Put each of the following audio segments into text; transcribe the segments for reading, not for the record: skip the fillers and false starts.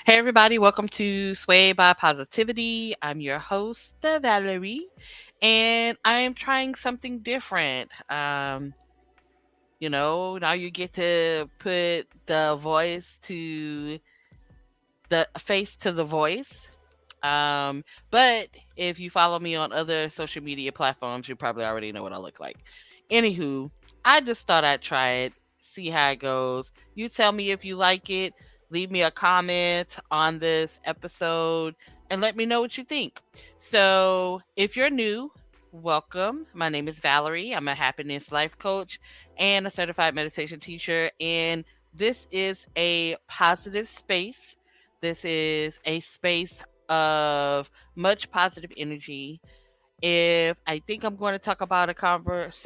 Hey, everybody, welcome to Sway by Positivity. I'm your host, Valerie, and I am trying something different. Now you get to put the voice to the face to the voice. But if you follow me on other social media platforms, you probably already know what I look like. Anywho, I just thought I'd try it, see how it goes. You tell me if you like it, leave me a comment on this episode, and let me know what you think. So, if you're new, welcome. My name is Valerie. I'm a happiness life coach and a certified meditation teacher, and this is a positive space. This is a space of much positive energy. If I think I'm going to talk about a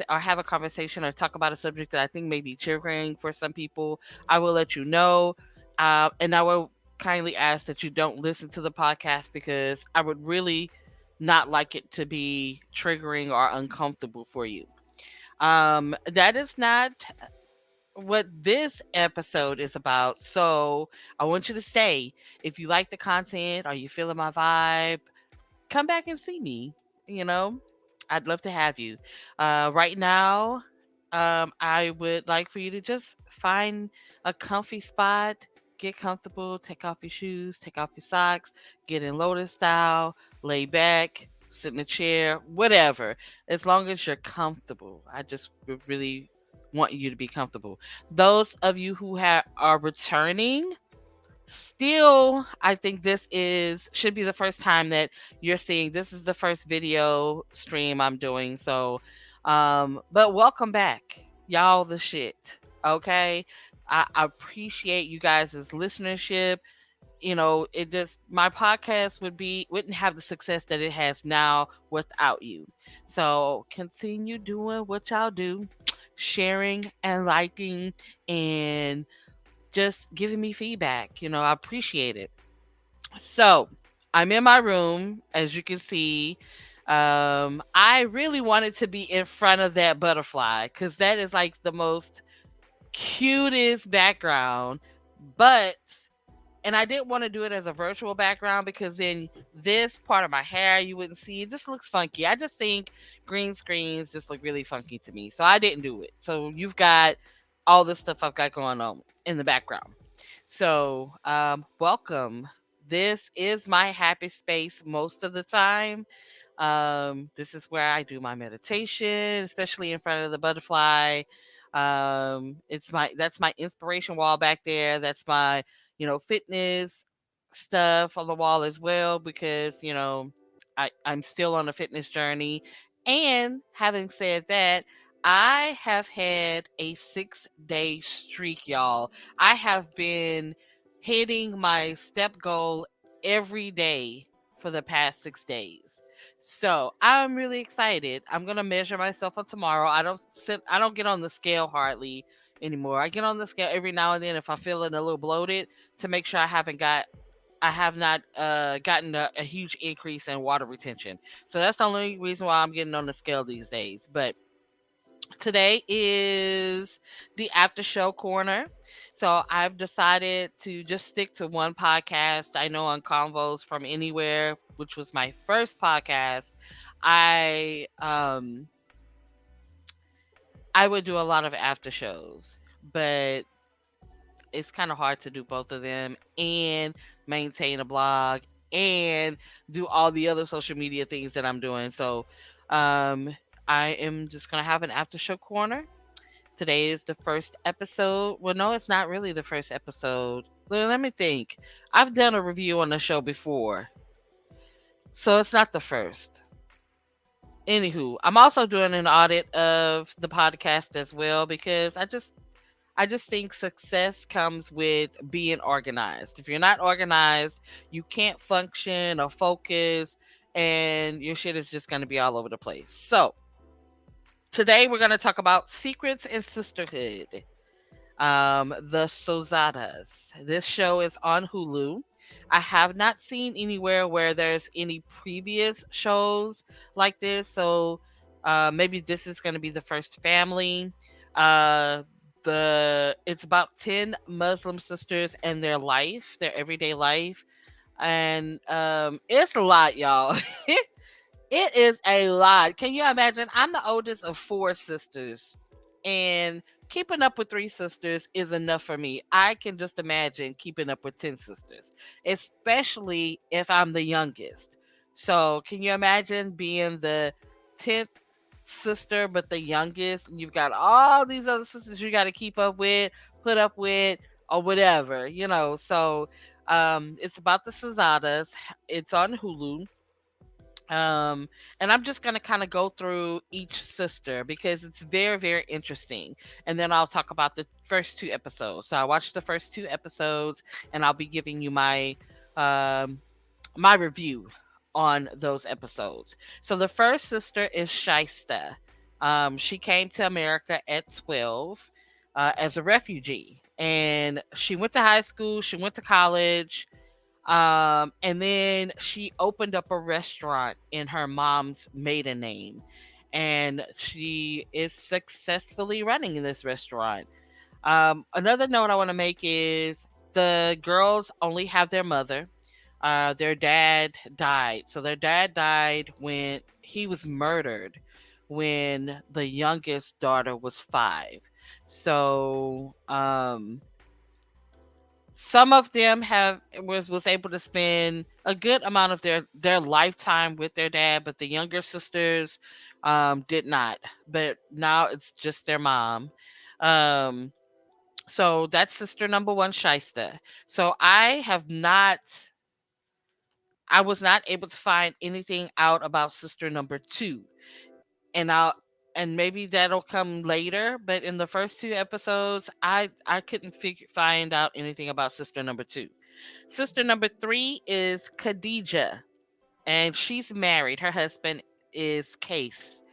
or have a conversation or talk about a subject that I think may be triggering for some people, I will let you know. And I will kindly ask that you don't listen to the podcast because I would really not like it to be triggering or uncomfortable for you. That is not what this episode is about. So I want you to stay. If you like the content or you feeling my vibe, come back and see me. You know, I'd love to have you. Right now, I would like for you to just find a comfy spot, get comfortable, take off your shoes, take off your socks, get in lotus style, lay back, sit in a chair, whatever. As long as you're comfortable, I just really want you to be comfortable. Those of you who are returning, still, I think this is should be the first time that you're seeing. This is the first video stream I'm doing. So but welcome back, y'all, the shit. Okay, I appreciate you guys' listenership. It just, my podcast wouldn't have the success that it has now without you. So continue doing what y'all do, sharing and liking and just giving me feedback. I appreciate it. So I'm in my room, as you can see. I really wanted to be in front of that butterfly because that is like the most cutest background. But and I didn't want to do it as a virtual background because then this part of my hair you wouldn't see. It just looks funky. I just think green screens just look really funky to me. So I didn't do it. So you've got all this stuff I've got going on in the background. So welcome. This is my happy space most of the time. This is where I do my meditation, especially in front of the butterfly. That's my inspiration wall back there. That's my, fitness stuff on the wall as well because, I'm still on a fitness journey. And having said that, I have had a 6-day streak, y'all. I have been hitting my step goal every day for the past 6 days. So I'm really excited. I'm gonna measure myself on tomorrow. I don't get on the scale hardly anymore. I get on the scale every now and then if I'm feeling a little bloated to make sure I have not gotten a huge increase in water retention. So that's the only reason why I'm getting on the scale these days. But today is the after show corner. So I've decided to just stick to one podcast. I know on Convos from Anywhere, which was my first podcast, I I would do a lot of after shows, but it's kind of hard to do both of them and maintain a blog and do all the other social media things that I'm doing. So um I am just going to have an after show corner. Today is the first episode. Well, no, it's not really the first episode. Well, let me think. I've done a review on the show before, so it's not the first. Anywho, I'm also doing an audit of the podcast as well because I just think success comes with being organized. If you're not organized, you can't function or focus, and your shit is just going to be all over the place. So, today we're going to talk about secrets in sisterhood. The Sozahdahs. This show is on Hulu. I have not seen anywhere where there's any previous shows like this, so maybe this is going to be the first family. Uh, it's about 10 Muslim sisters and their life, their everyday life. And it's a lot, y'all. It is a lot. Can you imagine? I'm the oldest of four sisters, and keeping up with three sisters is enough for me. I can just imagine keeping up with 10 sisters, especially if I'm the youngest. So, can you imagine being the 10th sister, but the youngest? And you've got all these other sisters you got to keep up with, put up with, or whatever, you know. So, it's about the Sozahdahs. It's on Hulu. um and I'm just going to kind of go through each sister because it's very, very interesting, and then I'll talk about the first two episodes. So I watched the first two episodes, and I'll be giving you um my review on those episodes. So the first sister is Shista. She came to America at 12 as a refugee, and she went to high school, she went to college, and then she opened up a restaurant in her mom's maiden name. And she is successfully running this restaurant. Another note I want to make is the girls only have their mother. Their dad died. So their dad died when he was murdered when the youngest daughter was 5. So, some of them have was able to spend a good amount of their lifetime with their dad, but the younger sisters did not. But now it's just their mom. um so that's sister number one, Shysta. So I was not able to find anything out about sister number two, and I'll and maybe that'll come later, but in the first two episodes I couldn't find out anything about sister number two. Sister number three is Khadija, and she's married. Her husband is Case,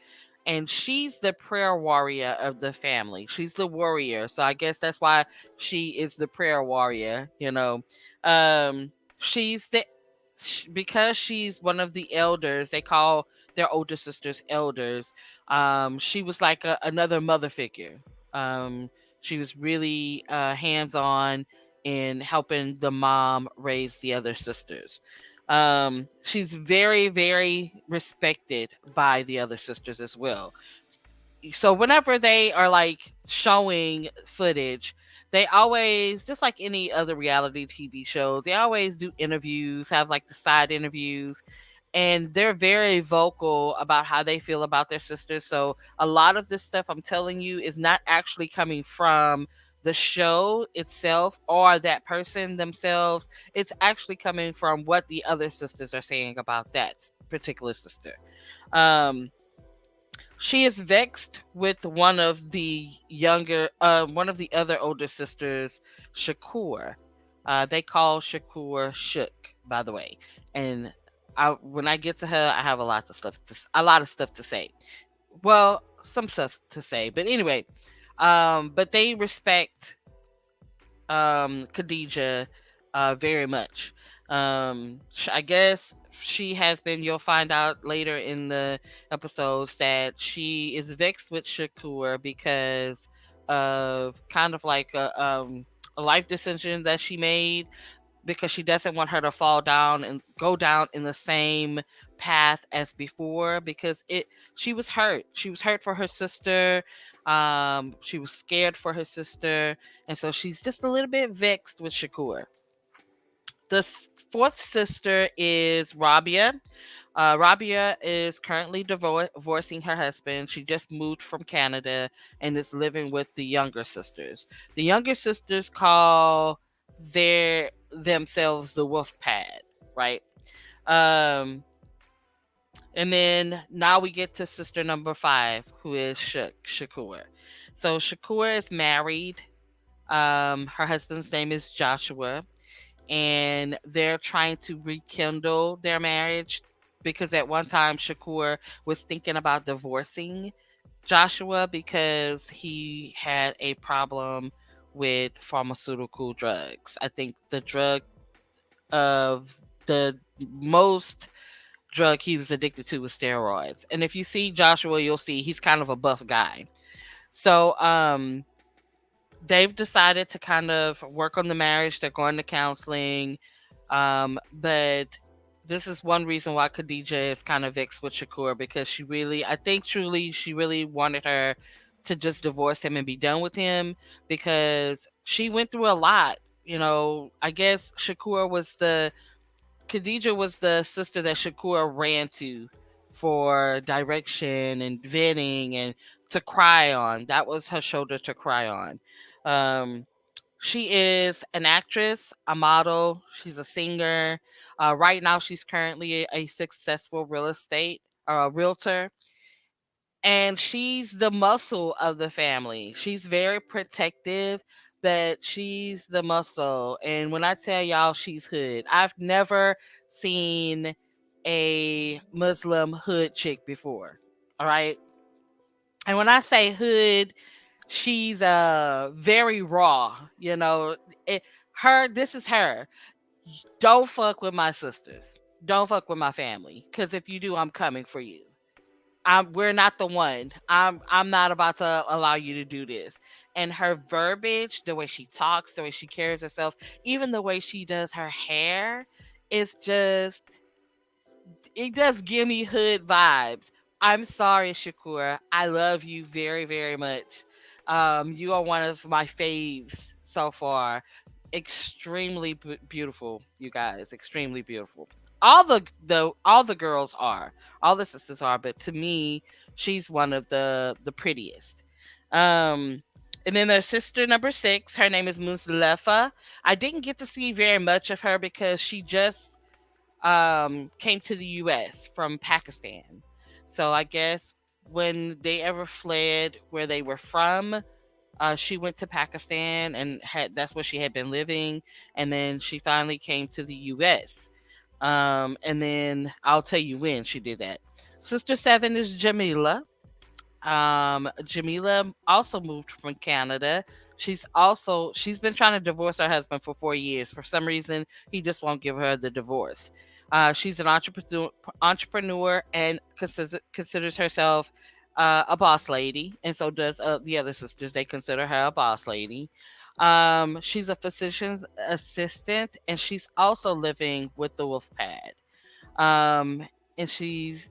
and she's the prayer warrior of the family. She's the warrior, so I guess that's why she is the prayer warrior. She's because she's one of the elders. They call their older sisters elders. She was like another mother figure. She was really hands on in helping the mom raise the other sisters. She's very, very respected by the other sisters as well. So whenever they are like showing footage, they always, just like any other reality TV show, they always do interviews, have like the side interviews, and they're very vocal about how they feel about their sisters. So a lot of this stuff I'm telling you is not actually coming from the show itself or that person themselves. It's actually coming from what the other sisters are saying about that particular sister. Um, she is vexed with one of the other older sisters, Shakur. They call Shakur Shook, by the way. And when I get to her, I have a lot of stuff to say. Well, some stuff to say, but anyway, but they respect Khadijah very much. I guess she has been. You'll find out later in the episodes that she is vexed with Shakur because of kind of like a life decision that she made, because she doesn't want her to fall down and go down in the same path as before, because it she was hurt for her sister. She was scared for her sister, and so she's just a little bit vexed with Shakur. The fourth sister is Rabia. Rabia is currently divorcing her husband. She just moved from Canada and is living with the younger sisters. The younger sisters call themselves the Wolf Pad, right? Um, and then now we get to sister number 5, who is Shakur. So Shakur is married. Her husband's name is Joshua, and they're trying to rekindle their marriage because at one time Shakur was thinking about divorcing Joshua because he had a problem with pharmaceutical drugs. I think the drug of the most drug he was addicted to was steroids. And if you see Joshua, you'll see he's kind of a buff guy. So they've decided to kind of work on the marriage. They're going to counseling. But this is one reason why Khadija is kind of vexed with Shakur, because she really, I think truly, she really wanted her to just divorce him and be done with him, because she went through a lot. I guess Khadija was the sister that Shakur ran to for direction and venting and to cry on. That was her shoulder to cry on. Um, she is an actress, a model. She's a singer. Right now, she's currently a successful real estate realtor, and she's the muscle of the family. She's very protective, but she's the muscle. And when I tell y'all she's hood, I've never seen a Muslim hood chick before. All right. And when I say hood, she's very raw. It, this is her. Don't fuck with my sisters. Don't fuck with my family. Cause if you do, I'm coming for you. We're not the one. I'm not about to allow you to do this. And her verbiage, the way she talks, the way she carries herself, even the way she does her hair, is just, it does give me hood vibes. I'm sorry, Shakur. I love you very, very much. You are one of my faves so far. Extremely beautiful, you guys. Extremely beautiful. All the girls are, all the sisters are, but to me, she's one of the prettiest. Um, and then there's sister number 6. Her name is Muslefa. I didn't get to see very much of her because she just came to the US from Pakistan. So I guess when they ever fled where they were from, she went to Pakistan and that's where she had been living, and then she finally came to the US. And then I'll tell you when she did that. Sister 7 is Jamila. Jamila also moved from Canada. She's been trying to divorce her husband for 4 years. For some reason, he just won't give her the divorce. She's an entrepreneur and considers herself a boss lady, and so does the other sisters. They consider her a boss lady. She's a physician's assistant, and she's also living with the Wolf Pad. Um, and she's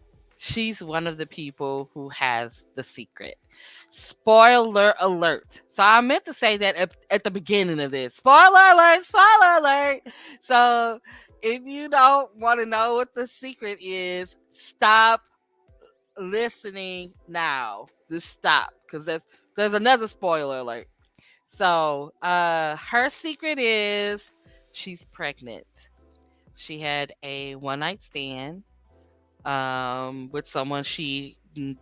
one of the people who has the secret. Spoiler alert. So I meant to say that at the beginning of this. Spoiler alert, spoiler alert. So if you don't want to know what the secret is, stop listening now. Just stop, because there's another spoiler alert. So her secret is she's pregnant. She had a one night stand with someone she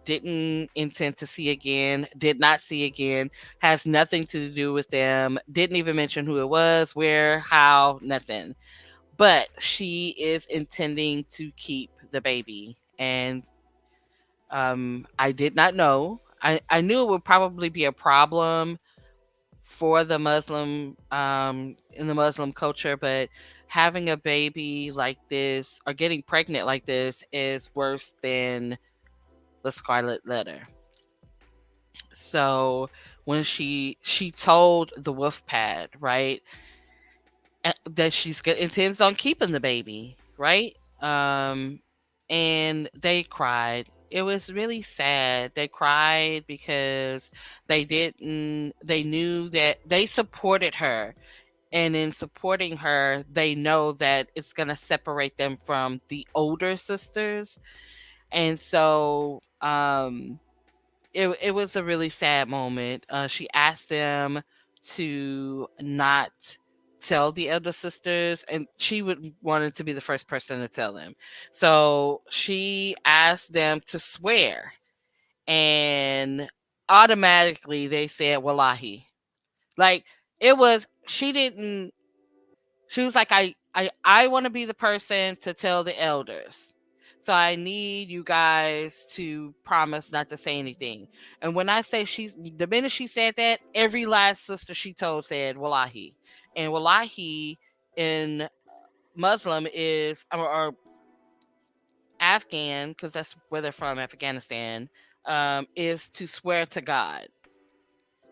didn't intend to see again, did not see again, has nothing to do with them, didn't even mention who it was, where, how, nothing. But she is intending to keep the baby. And I did not know. I knew it would probably be a problem for the Muslim in the Muslim culture, but having a baby like this or getting pregnant like this is worse than the Scarlet Letter. So when she told the Wolf Pad, right, that intends on keeping the baby, right? And they cried. It was really sad. They cried because they knew that they supported her, and in supporting her, they know that it's going to separate them from the older sisters. And so it was a really sad moment. She asked them to not tell the elder sisters, and she would wanted to be the first person to tell them. So she asked them to swear, and automatically they said wallahi. Like, it was, she didn't, she was like, I want to be the person to tell the elders. So I need you guys to promise not to say anything. And when I say the minute she said that, every last sister she told said wallahi. And wallahi in Muslim is, or Afghan, because that's where they're from, Afghanistan, is to swear to God.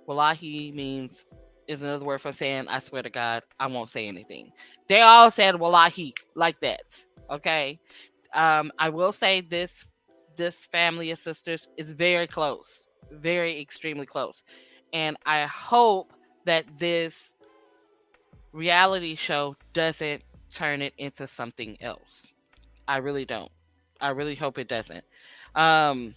Wallahi means is another word for saying, I swear to God, I won't say anything. They all said wallahi like that. Okay. I will say this family of sisters is very close, very extremely close. And I hope that this reality show doesn't turn it into something else. I really don't. I really hope it doesn't. Um,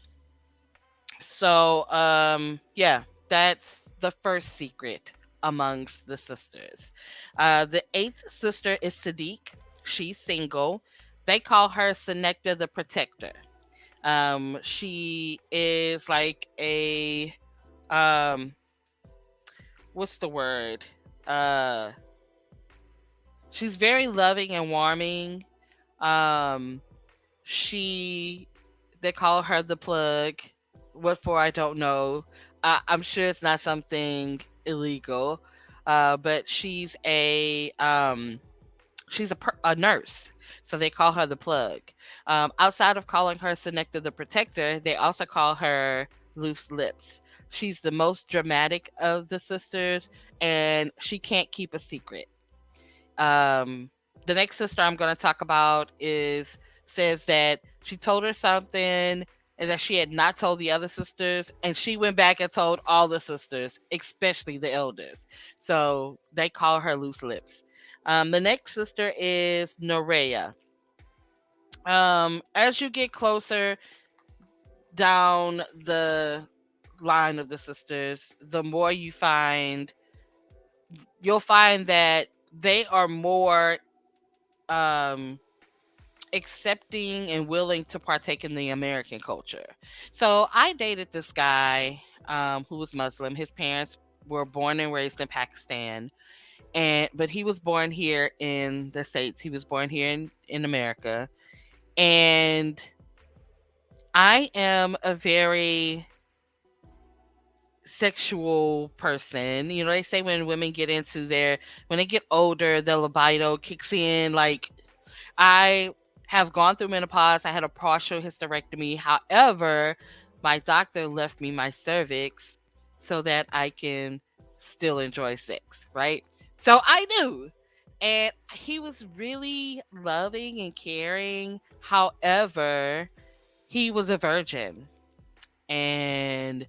yeah, that's the first secret amongst the sisters. The eighth sister is Sadiq. She's single. They call her Senecta the Protector. She is like a um, what's the word? Uh, she's very loving and warming. Um, she they call her the plug. What for? I don't know. I'm sure it's not something illegal, but she's a nurse, so they call her the plug. Outside of calling her Senecta the Protector, they also call her Loose Lips. She's the most dramatic of the sisters, and she can't keep a secret. Um, the next sister I'm going to talk about is says that she told her something and that she had not told the other sisters, and she went back and told all the sisters, especially the elders. So they call her Loose Lips. The next sister is Norea. As you get closer down the line of the sisters, the more you'll find that they are more um accepting and willing to partake in the American culture. So I dated this guy who was Muslim. His parents were born and raised in Pakistan, and but he was born here in the States. He was born here in America, and I am a very sexual person. You know, they say when women get into their when they get older, the libido kicks in. Like I have gone through menopause. I had a partial hysterectomy. However, my doctor left me my cervix so that I can still enjoy sex, right? So I knew. And he was really loving and caring. However, he was a virgin. And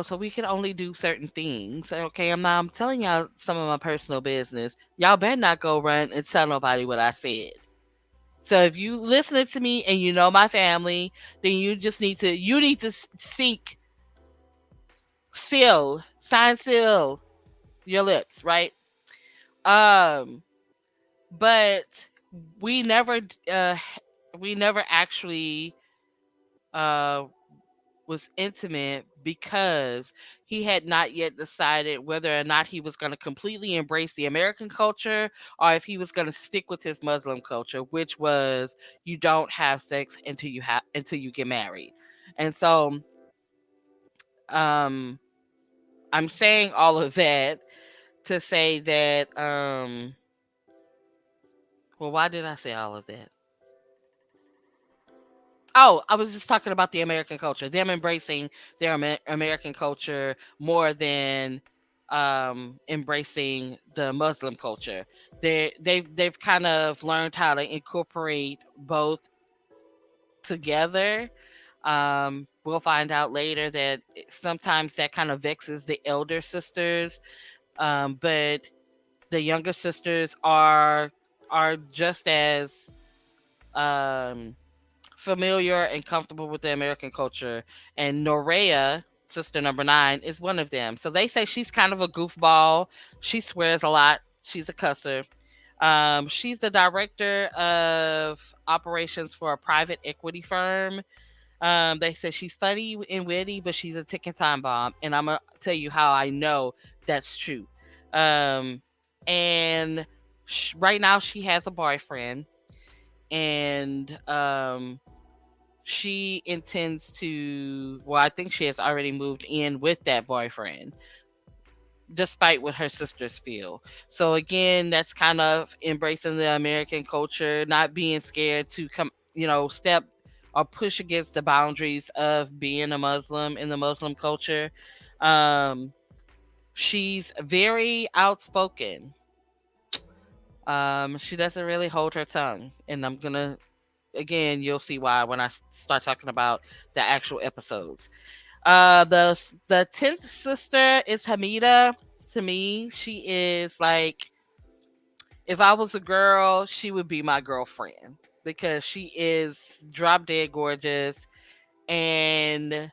so we can only do certain things. Okay, I'm telling y'all some of my personal business. Y'all better not go run and tell nobody what I said. So if you listening to me and you know my family, then you need to seek seal your lips, right? Um, but we never uh we never actually uh was intimate because he had not yet decided whether or not he was going to completely embrace the American culture or if he was going to stick with his Muslim culture, which was you don't have sex until you get married. And so um I'm saying all of that to say that well, why did I say all of that? Oh, I was just talking about the American culture, them embracing their American culture more than embracing the Muslim culture. They've kind of learned how to incorporate both together. We'll find out later that sometimes that kind of vexes the elder sisters, but the younger sisters are just as um, familiar and comfortable with the American culture. And Norea, sister number nine, is one of them. So they say she's kind of a goofball. She swears a lot. She's a cusser. She's the director of operations for a private equity firm. They say she's funny and witty, but she's a ticking time bomb. And I'm going to tell you how I know that's true. Um, and right now she has a boyfriend. And she intends to, well, I think she has already moved in with that boyfriend, despite what her sisters feel. So again, that's kind of embracing the American culture, not being scared to step or push against the boundaries of being a Muslim in the Muslim culture. um She's very outspoken. She doesn't really hold her tongue, and I'm gonna again, you'll see why when I start talking about the actual episodes. The 10th sister is Hamida. To me, she is like, if I was a girl, she would be my girlfriend because she is drop dead gorgeous, and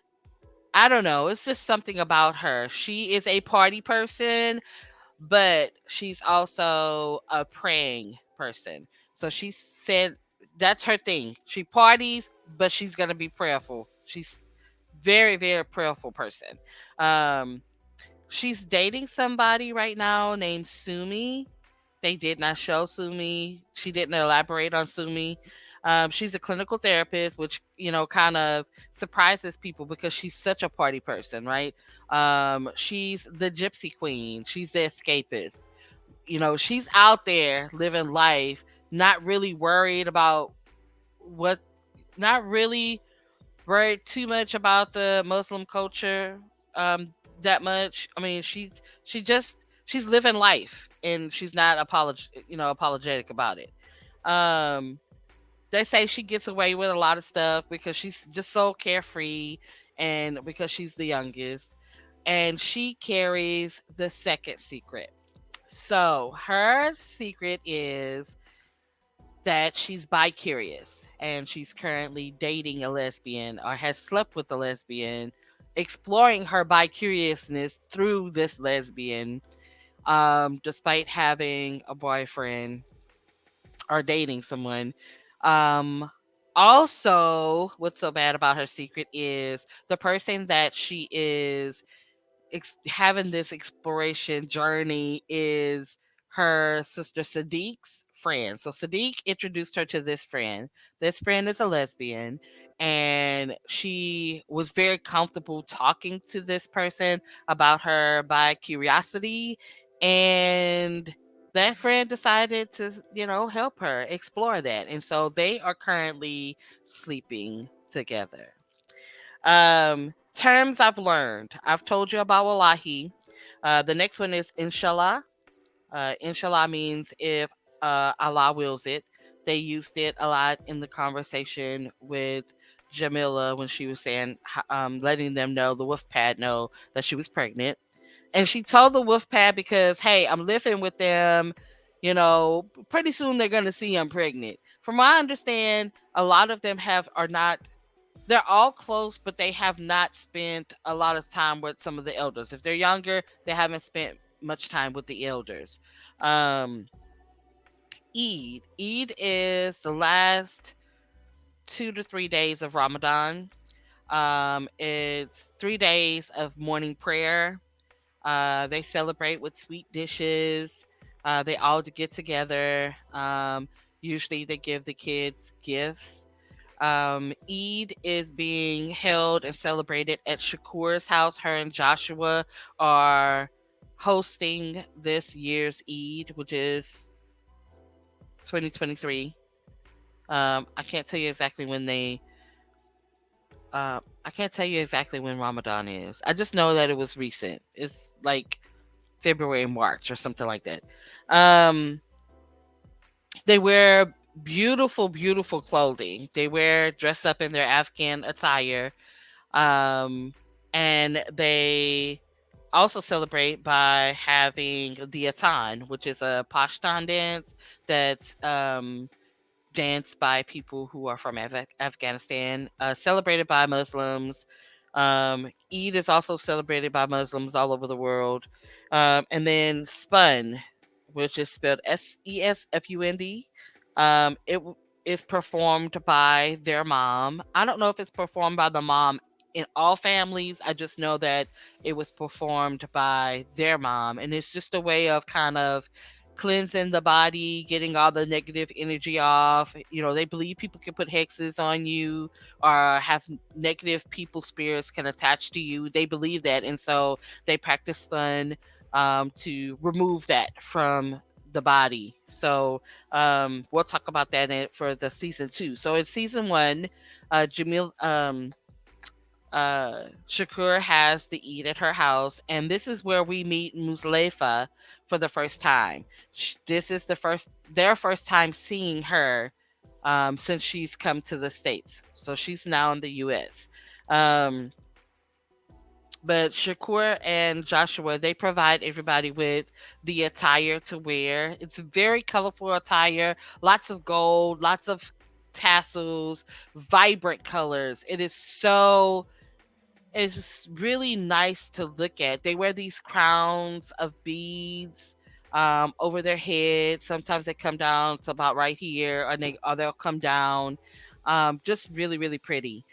I don't know, it's just something about her. She is a party person, but she's also a praying person. So she said that's her thing. She parties, but she's gonna be prayerful. She's very, very prayerful person. Um, she's dating somebody right now named Sumi. They did not show Sumi. She didn't elaborate on Sumi. She's a clinical therapist, which kind of surprises people because she's such a party person, right? She's the gypsy queen. She's the escapist. She's out there living life, not really worried about what, not really worried too much about the Muslim culture that much. I mean, she's living life and she's not apologetic about it. Um, they say she gets away with a lot of stuff because she's just so carefree and because she's the youngest. And she carries the second secret. So her secret is that she's bi-curious and she's currently dating a lesbian or has slept with a lesbian, exploring her bi-curiousness through this lesbian, despite having a boyfriend or dating someone. Um, Also, what's so bad about her secret is the person that she is having this exploration journey is her sister Sadiq's friend. So Sadiq introduced her to this friend. This friend is a lesbian, and she was very comfortable talking to this person about her bi curiosity. And that friend decided to, help her explore that. And so they are currently sleeping together. Terms I've learned. I've told you about wallahi. The next one is inshallah. Inshallah means if Allah wills it. They used it a lot in the conversation with Jamila when she was saying, letting them know, the wolf pad know that she was pregnant. And she told the wolf pad because, hey, I'm living with them. Pretty soon they're going to see I'm pregnant. From what I understand, a lot of them are not, they're all close, but they have not spent a lot of time with some of the elders. If they're younger, they haven't spent much time with the elders. Um, Eid. Eid is the last 2 to 3 days of Ramadan. It's 3 days of morning prayer. They celebrate with sweet dishes. They all get together. Usually, they give the kids gifts. Eid is being held and celebrated at Shakur's house. Her and Joshua are hosting this year's Eid, which is 2023. I can't tell you exactly when they. I can't tell you exactly when Ramadan is. I just know that it was recent. It's like February, March, or something like that. Um, they wear beautiful, beautiful clothing. They dress up in their Afghan attire. Um, and they also celebrate by having the Atan, which is a Pashtun dance that's danced by people who are from Afghanistan, celebrated by Muslims. Eid is also celebrated by Muslims all over the world. And then Spun, which is spelled Sesfund. Is performed by their mom. I don't know if it's performed by the mom in all families. I just know that it was performed by their mom. And it's just a way of kind of cleansing the body, getting all the negative energy off. They believe people can put hexes on you or have negative people spirits can attach to you. They believe that. And so they practice fun to remove that from the body. So we'll talk about that for the season 2. So in season 1, Jamil Shakur has to eat at her house, and this is where we meet Muslefa for the first time. This is their first time seeing her since she's come to the States. So she's now in the U.S. Um, but Shakur and Joshua, they provide everybody with the attire to wear. It's very colorful attire, lots of gold, lots of tassels, vibrant colors. It's really nice to look at. They wear these crowns of beads over their head. Sometimes they come down to about right here, or they'll come down. Just really, really pretty.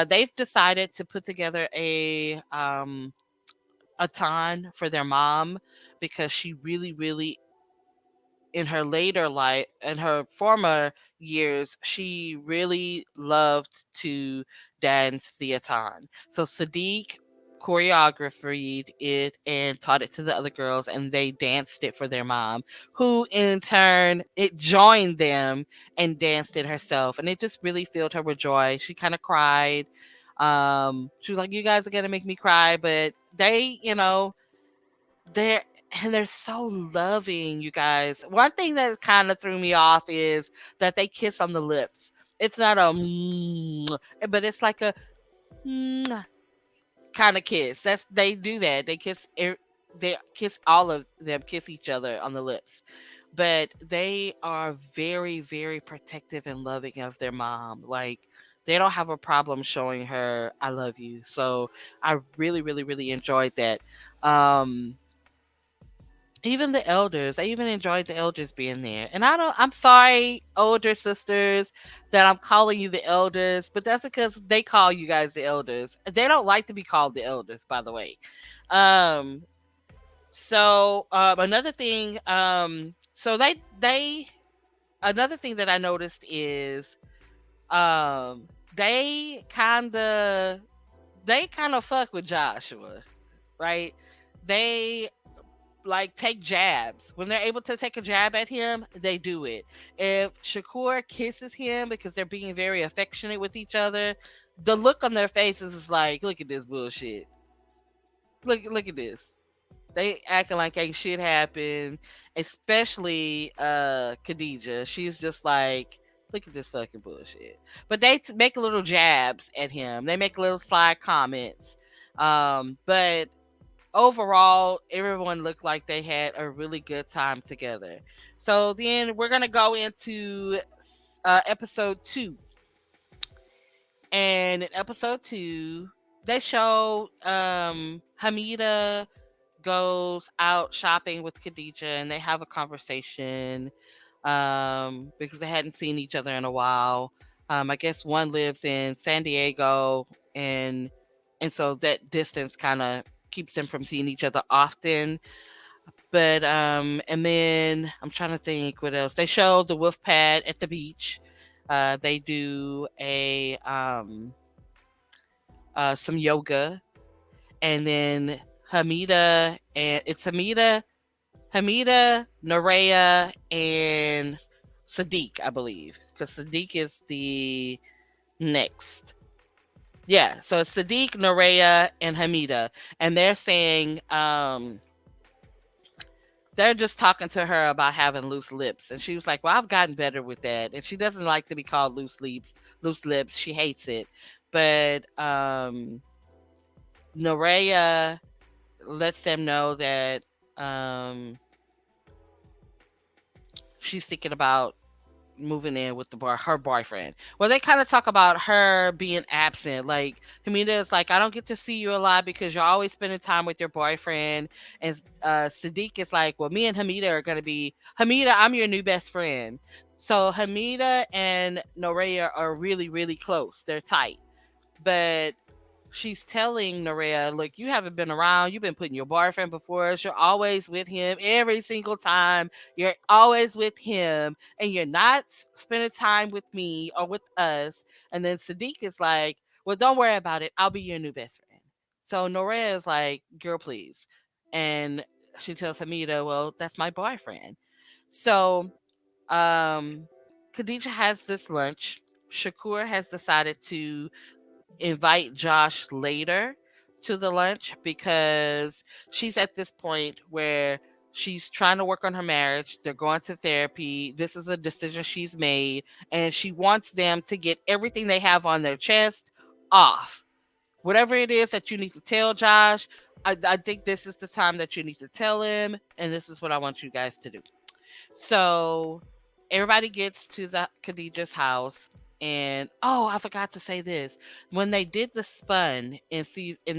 They've decided to put together a ton for their mom because she really, really in her later life, in her former years, she really loved to dance the atan. So Sadiq choreographed it and taught it to the other girls, and they danced it for their mom, who in turn it joined them and danced it herself, and it just really filled her with joy. She kind of cried. She was like, "You guys are gonna make me cry," but they're they're so loving, you guys. One thing that kind of threw me off is that they kiss on the lips. It's not a but it's like a kind of kiss. That's they do that. They kiss all of them kiss each other on the lips. But they are very, very protective and loving of their mom. Like they don't have a problem showing her I love you. So I really, really, really enjoyed that. Um Even the elders, I even enjoyed the elders being there. And I'm sorry, older sisters, that I'm calling you the elders, but that's because they call you guys the elders. They don't like to be called the elders, by the way. Um, another thing, another thing that I noticed is um they kinda they kind of fuck with Joshua, right? They like take jabs. When they're able to take a jab at him, they do it. If Shakur kisses him because they're being very affectionate with each other, the look on their faces is like, look at this bullshit. Look at this. They acting like ain't shit happened, especially Khadijah. She's just like, look at this fucking bullshit. But they make little jabs at him. They make little sly comments. But overall, everyone looked like they had a really good time together. So then we're gonna go into episode 2, and in episode 2, they show Hamida goes out shopping with Khadijah, and they have a conversation because they hadn't seen each other in a while. I guess one lives in San Diego, and so that distance kind of keeps them from seeing each other often. But and then I'm trying to think what else. They show the wolf pad at the beach. They do a some yoga, and then Hamida, Nerea, and Sadiq, I believe, because Sadiq is the next. Yeah, so it's Sadiq, Nerea, and Hamida, and they're just talking to her about having loose lips, and she was like, "Well, I've gotten better with that," and she doesn't like to be called loose lips. Loose lips, she hates it. But Nerea lets them know that um, she's thinking about moving in with her boyfriend. Well, they kind of talk about her being absent. Like Hamida is like, I don't get to see you a lot because you're always spending time with your boyfriend. And Sadiq is like, well, me and Hamida are gonna be Hamida. I'm your new best friend. So Hamida and Norea are really, really close. They're tight, but she's telling Nerea, look, you haven't been around. You've been putting your boyfriend before us. You're always with him every single time. You're always with him, and you're not spending time with me or with us. And then Sadiq is like, well, don't worry about it. I'll be your new best friend. So Nerea is like, girl, please. And she tells Hamida, well, that's my boyfriend. So Khadijah has this lunch. Shakur has decided to invite Josh later to the lunch because she's at this point where she's trying to work on her marriage. They're going to therapy. This is a decision she's made, and she wants them to get everything they have on their chest off. Whatever it is that you need to tell Josh, I think this is the time that you need to tell him, and this is what I want you guys to do. So everybody gets to the Khadijah's house. And oh, I forgot to say this. When they did the spun in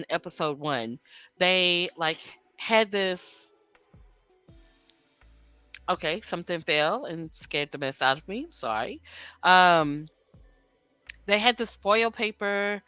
episode 1, they like had this. Okay, something fell and scared the mess out of me. Sorry. Um, they had this foil paper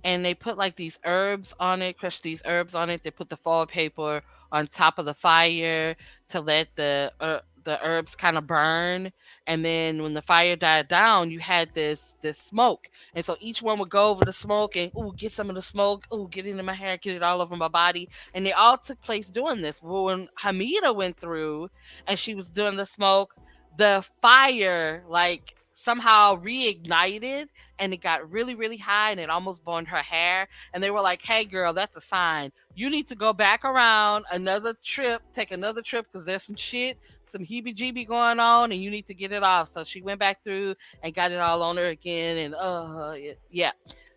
and they put like these herbs on it, crushed these herbs on it. They put the foil paper on top of the fire to let the herbs kind of burn. And then when the fire died down, you had this smoke. And so each one would go over the smoke and ooh, get some of the smoke, ooh, get it in my hair, get it all over my body. And they all took place doing this. Well, when Hamida went through and she was doing the smoke, the fire like somehow reignited and it got really, really high and it almost burned her hair. And they were like, hey, girl, that's a sign. You need to go back around another trip, take another trip because there's some shit, some heebie jeebie going on and you need to get it off. So she went back through and got it all on her again. And yeah.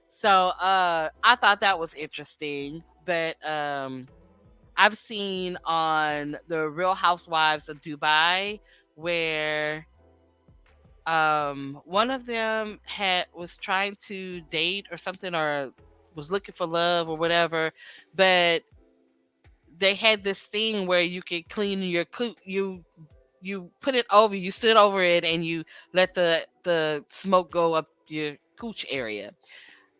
So I thought that was interesting. But I've seen on the Real Housewives of Dubai where one of them was trying to date or something or was looking for love or whatever, but they had this thing where you could clean your you put it over, you stood over it and you let the smoke go up your cooch area.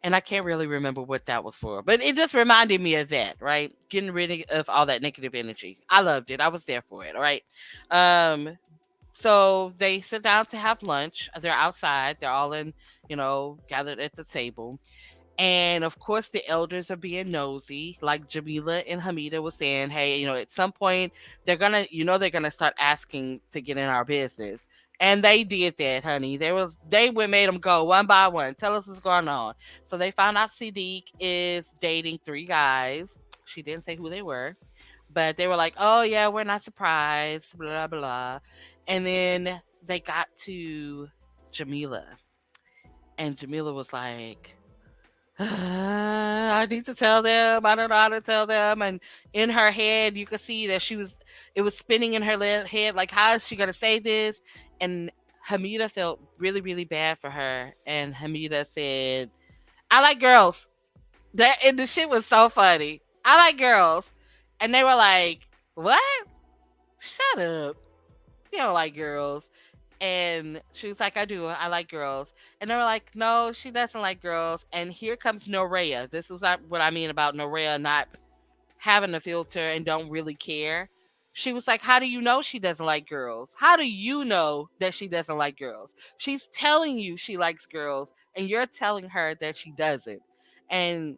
And I can't really remember what that was for, but it just reminded me of that, right? Getting rid of all that negative energy. I loved it. I was there for it. All right. um so they sit down to have lunch. They're outside. They're all gathered at the table. And of course, the elders are being nosy, like Jamila and Hamida was saying, hey, at some point they're gonna start asking to get in our business. And they did that, honey. They went made them go one by one. Tell us what's going on. So they found out Siddiq is dating 3 guys. She didn't say who they were, but they were like, oh yeah, we're not surprised, blah blah. And then they got to Jamila, and Jamila was like, I need to tell them. I don't know how to tell them. And in her head, you could see that it was spinning in her head. Like, how is she going to say this? And Hamida felt really, really bad for her. And Hamida said, I like girls. And the shit was so funny. I like girls. And they were like, what? Shut up. You don't like girls. And she was like, I do. I like girls. And they were like, no, she doesn't like girls. And here comes Norea. This was not what I mean about Norea not having a filter and don't really care. She was like, how do you know she doesn't like girls? How do you know that she doesn't like girls? She's telling you she likes girls, and you're telling her that she doesn't. And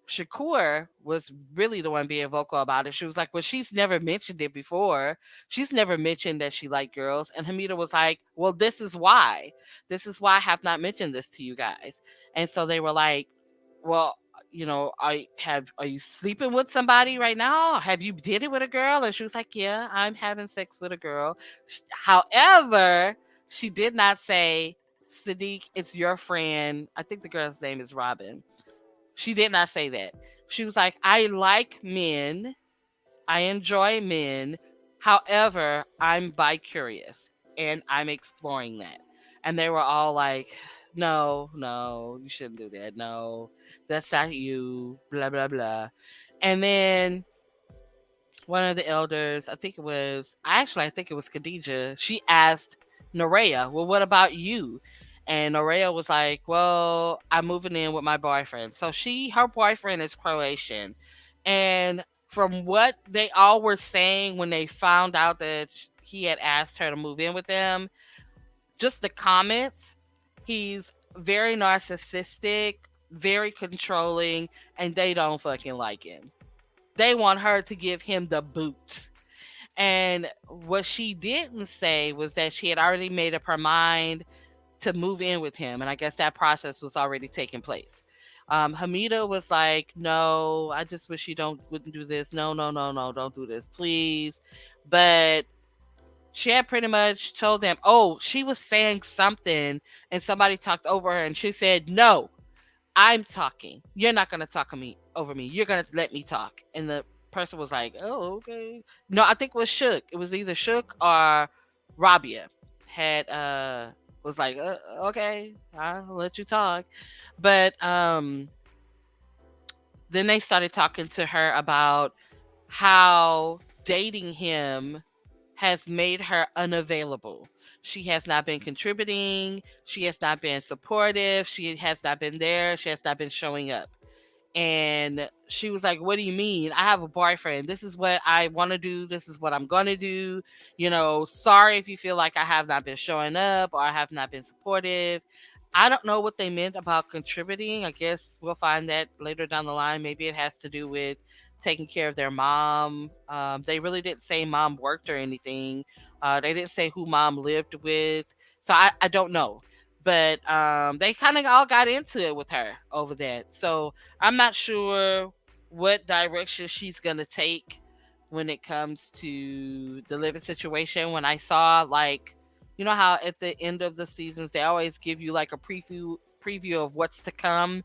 Shakur was really the one being vocal about it. She was like, well, she's never mentioned it before. She's never mentioned that she liked girls. And Hamida was like, well, this is why. This is why I have not mentioned this to you guys. And so they were like, well, are you sleeping with somebody right now? Have you did it with a girl? And she was like, yeah, I'm having sex with a girl. However, she did not say, Sadiq, it's your friend. I think the girl's name is Robin. She did not say that. She was like, I like men. I enjoy men. However, I'm bi curious and I'm exploring that. And they were all like, no, no, you shouldn't do that. No, that's not you. Blah, blah, blah. And then one of the elders, I think it was Khadijah, she asked Norea, well, what about you? And Norea was like, well, I'm moving in with my boyfriend. So her boyfriend is Croatian. And from what they all were saying when they found out that he had asked her to move in with them, just the comments, he's very narcissistic, very controlling, and they don't fucking like him. They want her to give him the boot. And what she didn't say was that she had already made up her mind to move in with him. And I guess that process was already taking place. Hamida was like, "No, I just wish you don't wouldn't do this. No, no, no, no, don't do this, please." But she had pretty much told them, "Oh, she was saying something, and somebody talked over her, and she said, 'No, I'm talking. You're not gonna talk on me over me. You're gonna let me talk.'" And the person was like, "Oh, okay." No, I think it was Shook. It was either Shook or Rabia had was like, "Okay, I'll let you talk." But then they started talking to her about how dating him has made her unavailable. She has not been contributing. She has not been supportive. She has not been there. She has not been showing up. And she was like, "What do you mean? I have a boyfriend. This is what I want to do. This is what I'm going to do. Sorry if you feel like I have not been showing up or I have not been supportive." I don't know what they meant about contributing. I guess we'll find that later down the line. Maybe it has to do with taking care of their mom. They really didn't say mom worked or anything. They didn't say who mom lived with. So I don't know. But they kind of all got into it with her over that. So I'm not sure what direction she's going to take when it comes to the living situation. When I saw, like, you know how at the end of the seasons they always give you like a preview of what's to come,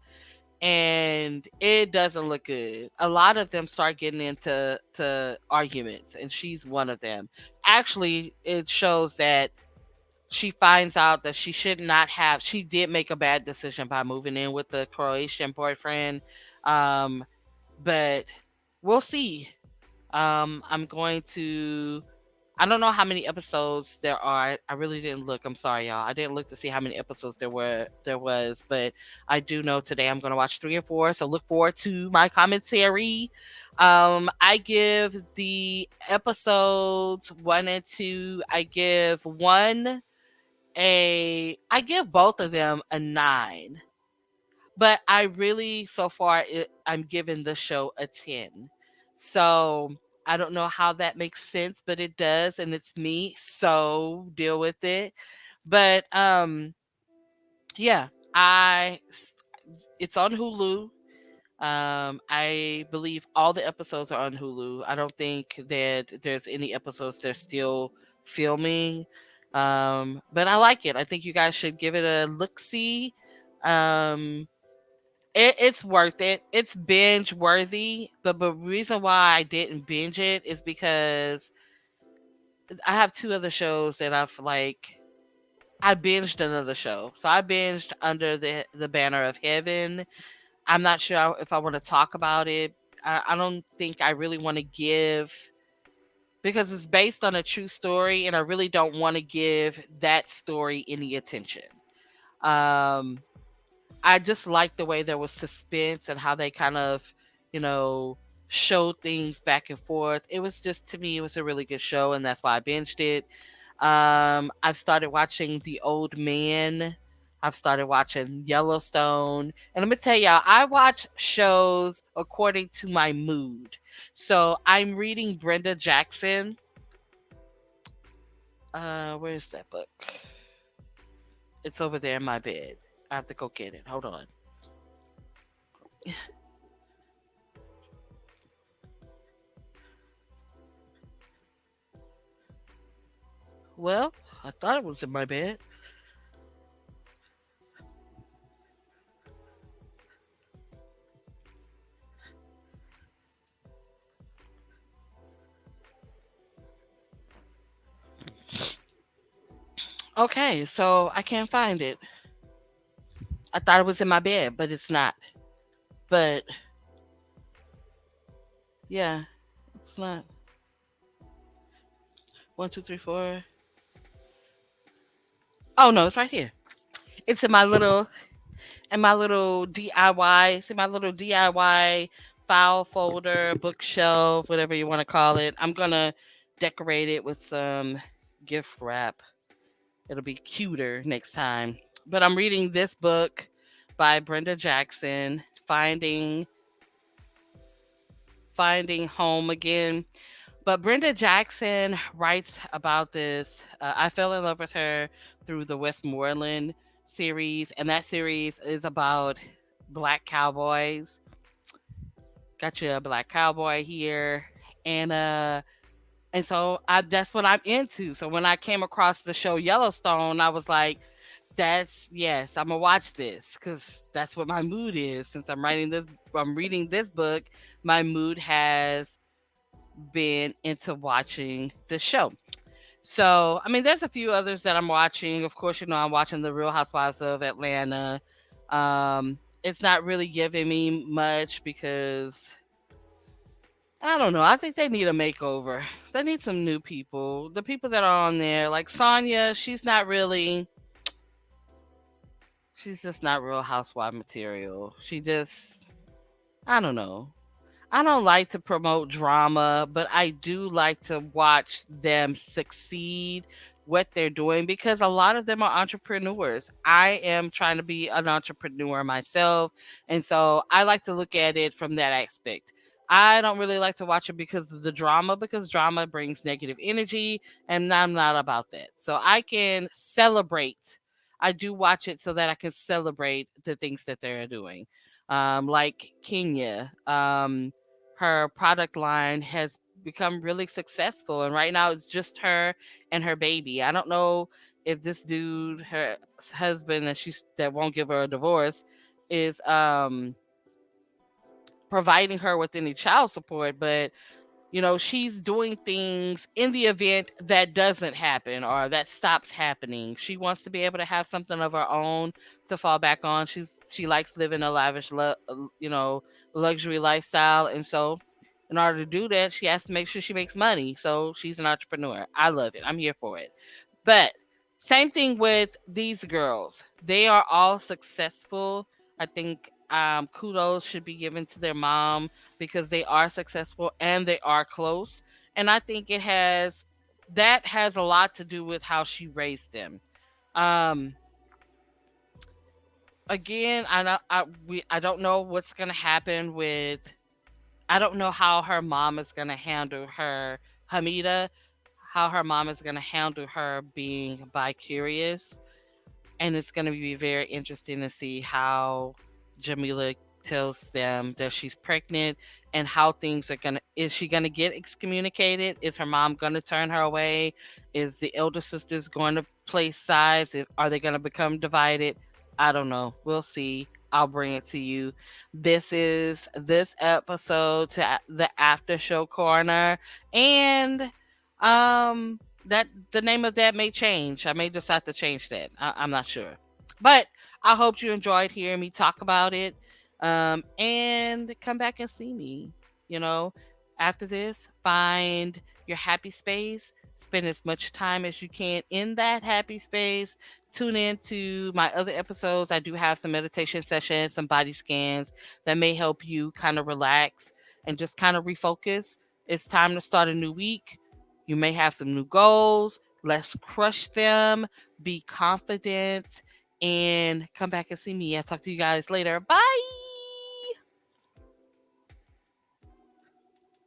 and it doesn't look good. A lot of them start getting into arguments, and she's one of them. Actually, it shows that she finds out that she did make a bad decision by moving in with the Croatian boyfriend. Um, but we'll see. I'm going to I don't know how many episodes there are. I really didn't look. I'm sorry, y'all. I didn't look to see how many episodes there was, but I do know today I'm going to watch 3 and 4. So look forward to my commentary. I give the episodes 1 and 2. I give both of them a 9. But I really, so far, I'm giving the show a 10. So I don't know how that makes sense, but it does, and it's me. So deal with it. But yeah, it's on Hulu. I believe all the episodes are on Hulu. I don't think that there's any episodes they're still filming. But I like it. I think you guys should give it a look see. Um, it's worth it. It's binge worthy. But the reason why I didn't binge it is because I have two other shows that I binged another show. So I binged Under the Banner of Heaven. I'm not sure if I want to talk about it. I don't think I really want to give, because it's based on a true story, and I really don't want to give that story any attention. Um, I just like the way there was suspense and how they kind of, you know, showed things back and forth. It was just, to me, it was a really good show, and that's why I binged it. I've started watching The Old Man. I've started watching Yellowstone. And let me tell y'all, I watch shows according to my mood. So I'm reading Brenda Jackson. Where's that book? It's over there in my bed. I have to go get it. Hold on. Well, I thought it was in my bed. Okay, so I can't find it. I thought it was in my bed, but it's not. But yeah, it's not. One, two, three, four. Oh no, it's right here. It's in my little DIY. It's in my little DIY file folder, bookshelf, whatever you want to call it. I'm gonna decorate it with some gift wrap. It'll be cuter next time. But I'm reading this book by Brenda Jackson, Finding Home Again. But Brenda Jackson writes about this. I fell in love with her through the Westmoreland series, and that series is about black cowboys. Got you a black cowboy here, and so that's what I'm into. So when I came across the show Yellowstone, I was like, that's yes, I'm gonna watch this because that's what my mood is. Since I'm reading this book. My mood has been into watching the show. So, I mean, there's a few others that I'm watching. Of course, I'm watching The Real Housewives of Atlanta. It's not really giving me much because I don't know. I think they need a makeover. They need some new people. The people that are on there, like Sonya, she's just not real housewife material. I don't know. I don't like to promote drama, but I do like to watch them succeed what they're doing because a lot of them are entrepreneurs. I am trying to be an entrepreneur myself, and so I like to look at it from that aspect. I don't really like to watch it because of the drama because drama brings negative energy and I'm not about that. So I can celebrate. I do watch it so that I can celebrate the things that they're doing. Like Kenya. Her product line has become really successful, and right now it's just her and her baby. I don't know if this dude, her husband that won't give her a divorce, is providing her with any child support, but she's doing things in the event that doesn't happen or that stops happening. She wants to be able to have something of her own to fall back on. She likes living a lavish, luxury lifestyle, and so in order to do that, she has to make sure she makes money. So she's an entrepreneur. I love it. I'm here for it. But same thing with these girls. They are all successful. I think kudos should be given to their mom because they are successful and they are close. And I think that has a lot to do with how she raised them. Um, Again, I don't know what's gonna happen with. I don't know how her mom is gonna handle her Hamida, how her mom is gonna handle her being bi curious, and it's going to be very interesting to see how Jamila tells them that she's pregnant and how things are going to is she going to get excommunicated, is her mom going to turn her away, is the elder sisters going to play sides, are they going to become divided? I don't know, we'll see. I'll bring it to you. This is this episode to the after show corner, and that the name of that may change. I may decide to change that. I'm not sure. But I hope you enjoyed hearing me talk about it. And come back and see me. You know, after this, find your happy space. Spend as much time as you can in that happy space. Tune in to my other episodes. I do have some meditation sessions, some body scans that may help you kind of relax and just kind of refocus. It's time to start a new week. You may have some new goals. Let's crush them. Be confident and come back and see me. I'll talk to you guys later. Bye.